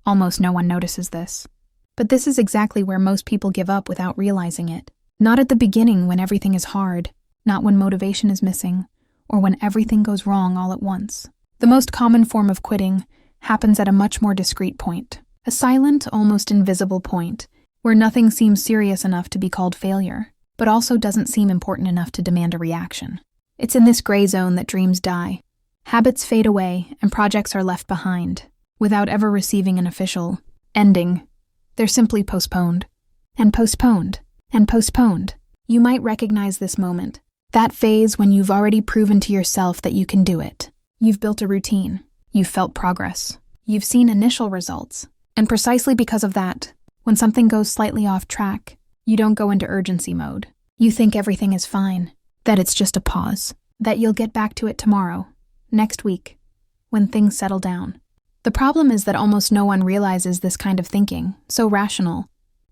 Almost no one notices this. But this is exactly where most people give up without realizing it. Not at the beginning when everything is hard, not when motivation is missing, or when everything goes wrong all at once. The most common form of quitting happens at a much more discreet point, a silent, almost invisible point, where nothing seems serious enough to be called failure, but also doesn't seem important enough to demand a reaction. It's in this gray zone that dreams die. Habits fade away and projects are left behind, without ever receiving an official ending. They're simply postponed, and postponed, and postponed. You might recognize this moment, that phase when you've already proven to yourself that you can do it. You've built a routine, you've felt progress, you've seen initial results, and precisely because of that, when something goes slightly off track, you don't go into urgency mode. You think everything is fine, that it's just a pause, that you'll get back to it tomorrow, next week, when things settle down. The problem is that almost no one realizes this kind of thinking, so rational,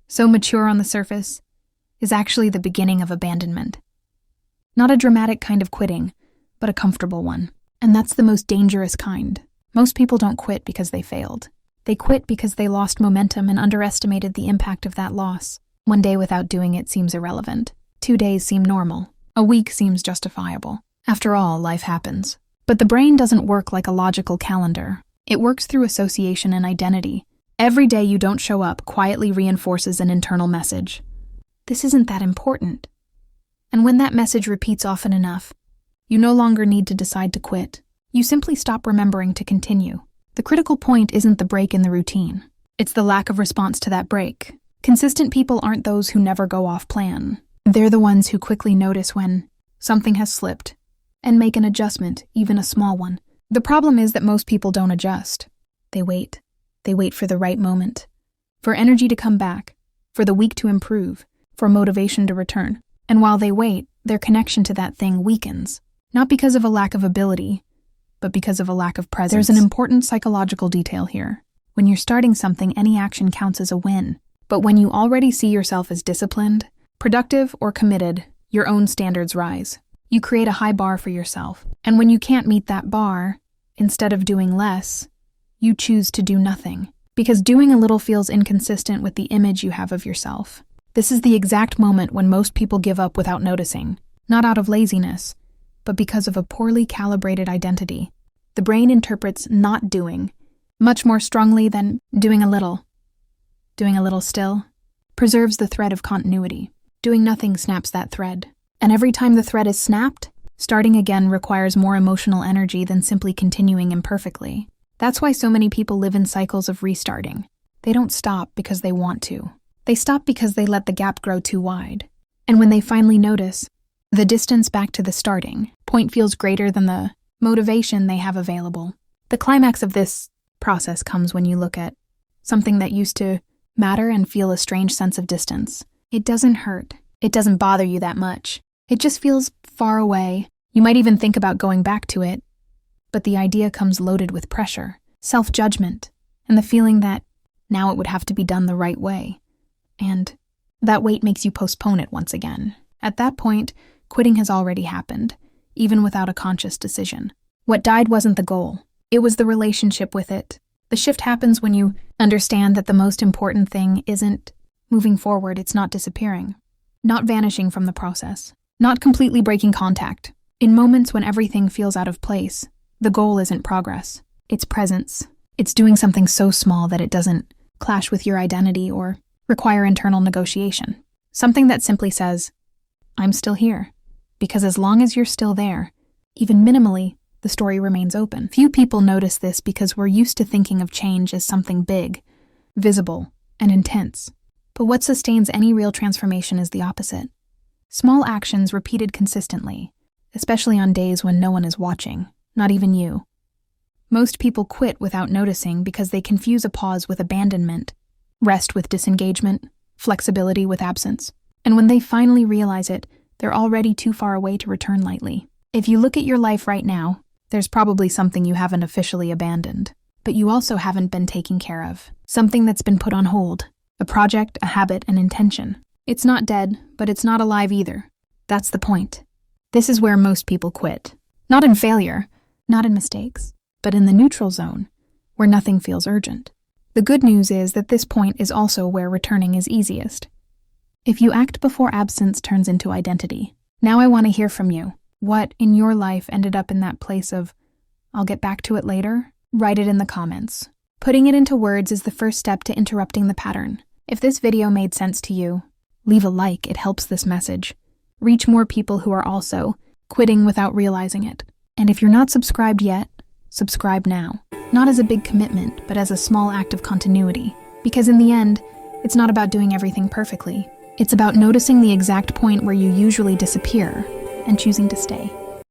so mature on the surface, is actually the beginning of abandonment. Not a dramatic kind of quitting, but a comfortable one. And that's the most dangerous kind. Most people don't quit because they failed. They quit because they lost momentum and underestimated the impact of that loss. One day without doing it seems irrelevant. 2 days seem normal. A week seems justifiable. After all, life happens. But the brain doesn't work like a logical calendar. It works through association and identity. Every day you don't show up quietly reinforces an internal message. This isn't that important. And when that message repeats often enough, you no longer need to decide to quit. You simply stop remembering to continue. The critical point isn't the break in the routine. It's the lack of response to that break. Consistent people aren't those who never go off plan. They're the ones who quickly notice when something has slipped and make an adjustment, even a small one. The problem is that most people don't adjust. They wait. They wait for the right moment, for energy to come back, for the week to improve, for motivation to return. And while they wait, their connection to that thing weakens. Not because of a lack of ability, but because of a lack of presence. There's an important psychological detail here. When you're starting something, any action counts as a win. But when you already see yourself as disciplined, productive, or committed, your own standards rise. You create a high bar for yourself. And when you can't meet that bar, instead of doing less, you choose to do nothing. Because doing a little feels inconsistent with the image you have of yourself. This is the exact moment when most people give up without noticing, not out of laziness, but because of a poorly calibrated identity. The brain interprets not doing much more strongly than doing a little. Doing a little still preserves the thread of continuity. Doing nothing snaps that thread. And every time the thread is snapped, starting again requires more emotional energy than simply continuing imperfectly. That's why so many people live in cycles of restarting. They don't stop because they want to. They stop because they let the gap grow too wide. And when they finally notice, the distance back to the starting point feels greater than the motivation they have available. The climax of this process comes when you look at something that used to matter and feel a strange sense of distance. It doesn't hurt. It doesn't bother you that much. It just feels far away. You might even think about going back to it, but the idea comes loaded with pressure, self-judgment, and the feeling that now it would have to be done the right way. And that weight makes you postpone it once again. At that point, quitting has already happened, even without a conscious decision. What died wasn't the goal. It was the relationship with it. The shift happens when you understand that the most important thing isn't moving forward, it's not disappearing, not vanishing from the process, not completely breaking contact. In moments when everything feels out of place, the goal isn't progress, it's presence. It's doing something so small that it doesn't clash with your identity or require internal negotiation. Something that simply says, I'm still here. Because as long as you're still there, even minimally, the story remains open. Few people notice this because we're used to thinking of change as something big, visible, and intense. But what sustains any real transformation is the opposite. Small actions repeated consistently, especially on days when no one is watching, not even you. Most people quit without noticing because they confuse a pause with abandonment, rest with disengagement, flexibility with absence. And when they finally realize it, they're already too far away to return lightly. If you look at your life right now, there's probably something you haven't officially abandoned, but you also haven't been taken care of. Something that's been put on hold. A project, a habit, an intention. It's not dead, but it's not alive either. That's the point. This is where most people quit. Not in failure, not in mistakes, but in the neutral zone, where nothing feels urgent. The good news is that this point is also where returning is easiest. If you act before absence turns into identity. Now I want to hear from you. What in your life ended up in that place of, I'll get back to it later? Write it in the comments. Putting it into words is the first step to interrupting the pattern. If this video made sense to you, leave a like, it helps this message reach more people who are also quitting without realizing it. And if you're not subscribed yet, subscribe now. Not as a big commitment, but as a small act of continuity. Because in the end, it's not about doing everything perfectly. It's about noticing the exact point where you usually disappear and choosing to stay.